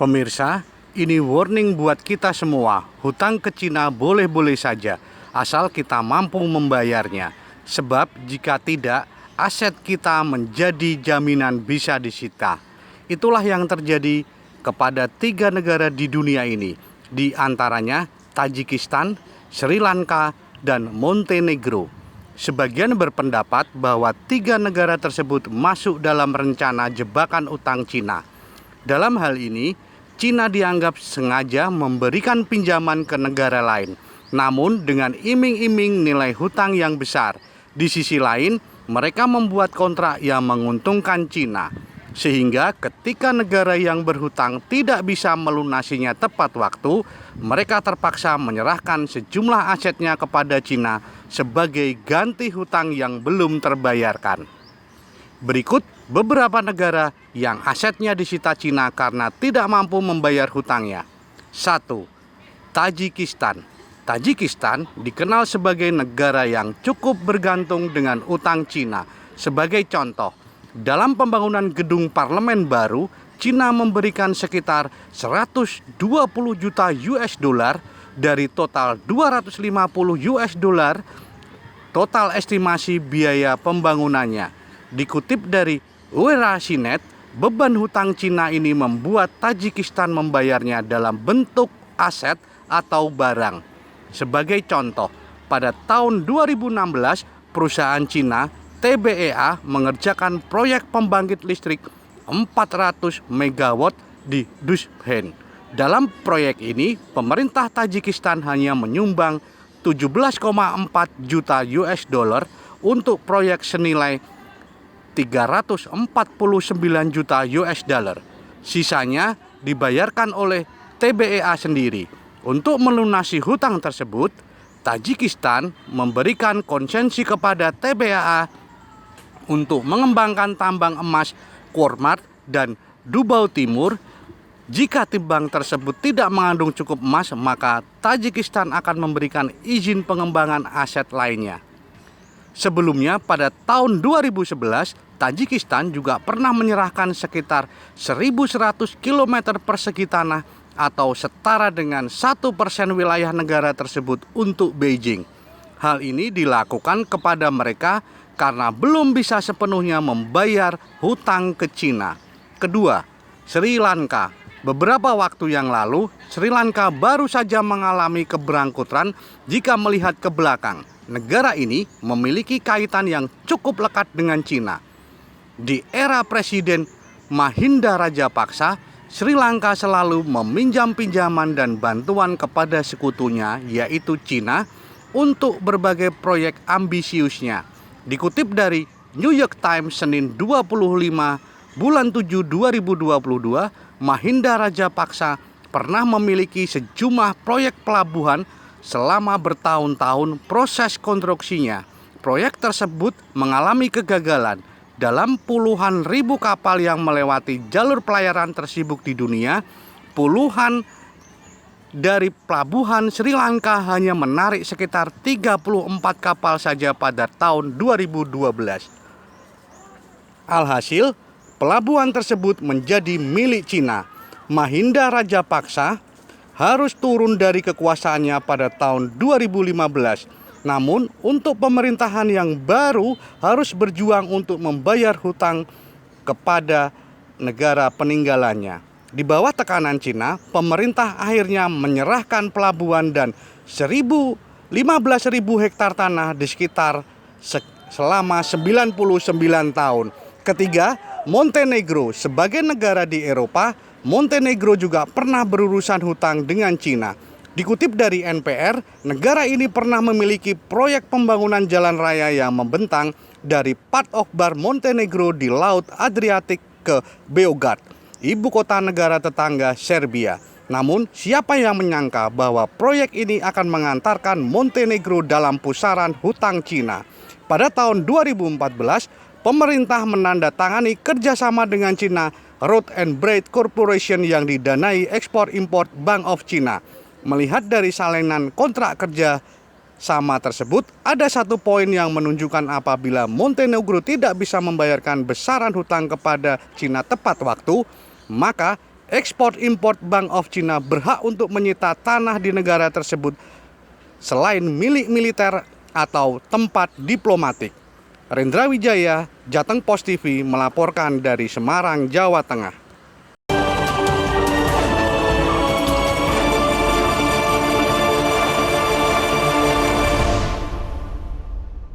Pemirsa, ini warning buat kita semua. Hutang ke Cina boleh-boleh saja, asal kita mampu membayarnya. Sebab jika tidak, aset kita menjadi jaminan bisa disita. Itulah yang terjadi kepada 3 negara di dunia ini, di antaranya Tajikistan, Sri Lanka, dan Montenegro. Sebagian berpendapat bahwa 3 negara tersebut masuk dalam rencana jebakan utang Cina. Dalam hal ini, Cina dianggap sengaja memberikan pinjaman ke negara lain, namun dengan iming-iming nilai hutang yang besar. Di sisi lain, mereka membuat kontrak yang menguntungkan Cina, sehingga ketika negara yang berhutang tidak bisa melunasinya tepat waktu, mereka terpaksa menyerahkan sejumlah asetnya kepada Cina sebagai ganti hutang yang belum terbayarkan. Berikut beberapa negara yang asetnya disita Cina karena tidak mampu membayar hutangnya. 1. Tajikistan. Tajikistan dikenal sebagai negara yang cukup bergantung dengan utang Cina. Sebagai contoh, dalam pembangunan gedung parlemen baru, Cina memberikan sekitar 120 juta US dollar dari total 250 US dollar total estimasi biaya pembangunannya. Dikutip dari Eurasinet, beban hutang Cina ini membuat Tajikistan membayarnya dalam bentuk aset atau barang. Sebagai contoh, pada tahun 2016, perusahaan Cina TBEA mengerjakan proyek pembangkit listrik 400 MW di Dushen. Dalam proyek ini, pemerintah Tajikistan hanya menyumbang 17,4 juta US dollar untuk proyek senilai 349 juta US dollar. Sisanya dibayarkan oleh TBEA sendiri. Untuk melunasi hutang tersebut, Tajikistan memberikan konsesi kepada TBEA untuk mengembangkan tambang emas Kormat dan Dubau Timur. Jika tambang tersebut tidak mengandung cukup emas, maka Tajikistan akan memberikan izin pengembangan aset lainnya. Sebelumnya pada tahun 2011, Tajikistan juga pernah menyerahkan sekitar 1.100 km persegi tanah atau setara dengan 1% wilayah negara tersebut untuk Beijing. Hal ini dilakukan kepada mereka karena belum bisa sepenuhnya membayar hutang ke Cina. Kedua, Sri Lanka. Beberapa waktu yang lalu, Sri Lanka baru saja mengalami keberangkutan jika melihat ke belakang. Negara ini memiliki kaitan yang cukup lekat dengan Cina. Di era Presiden Mahinda Rajapaksa, Sri Lanka selalu meminjam pinjaman dan bantuan kepada sekutunya, yaitu Cina, untuk berbagai proyek ambisiusnya. Dikutip dari New York Times Senin 25 bulan 7 2022, Mahinda Rajapaksa pernah memiliki sejumlah proyek pelabuhan selama bertahun-tahun proses konstruksinya. Proyek tersebut mengalami kegagalan. Dalam puluhan ribu kapal yang melewati jalur pelayaran tersibuk di dunia, puluhan dari pelabuhan Sri Lanka hanya menarik sekitar 34 kapal saja pada tahun 2012. Alhasil, pelabuhan tersebut menjadi milik Cina. Mahinda Rajapaksa harus turun dari kekuasaannya pada tahun 2015. Namun, untuk pemerintahan yang baru harus berjuang untuk membayar hutang kepada negara peninggalannya. Di bawah tekanan Cina, pemerintah akhirnya menyerahkan pelabuhan dan 15.000 hektar tanah di sekitar selama 99 tahun. Ketiga, Montenegro. Sebagai negara di Eropa, Montenegro juga pernah berurusan hutang dengan Cina. Dikutip dari NPR, negara ini pernah memiliki proyek pembangunan jalan raya yang membentang dari Pad of Bar Montenegro di Laut Adriatik ke Beograd, ibu kota negara tetangga Serbia. Namun, siapa yang menyangka bahwa proyek ini akan mengantarkan Montenegro dalam pusaran hutang Cina. Pada tahun 2014, pemerintah menandatangani kerjasama dengan Cina Road and Bridge Corporation yang didanai ekspor-impor Bank of China. Melihat dari salinan kontrak kerja sama tersebut, ada satu poin yang menunjukkan apabila Montenegro tidak bisa membayarkan besaran hutang kepada Cina tepat waktu, maka Ekspor-impor Bank of China berhak untuk menyita tanah di negara tersebut selain milik militer atau tempat diplomatik. Rendra Wijaya, Jateng Post TV melaporkan dari Semarang, Jawa Tengah.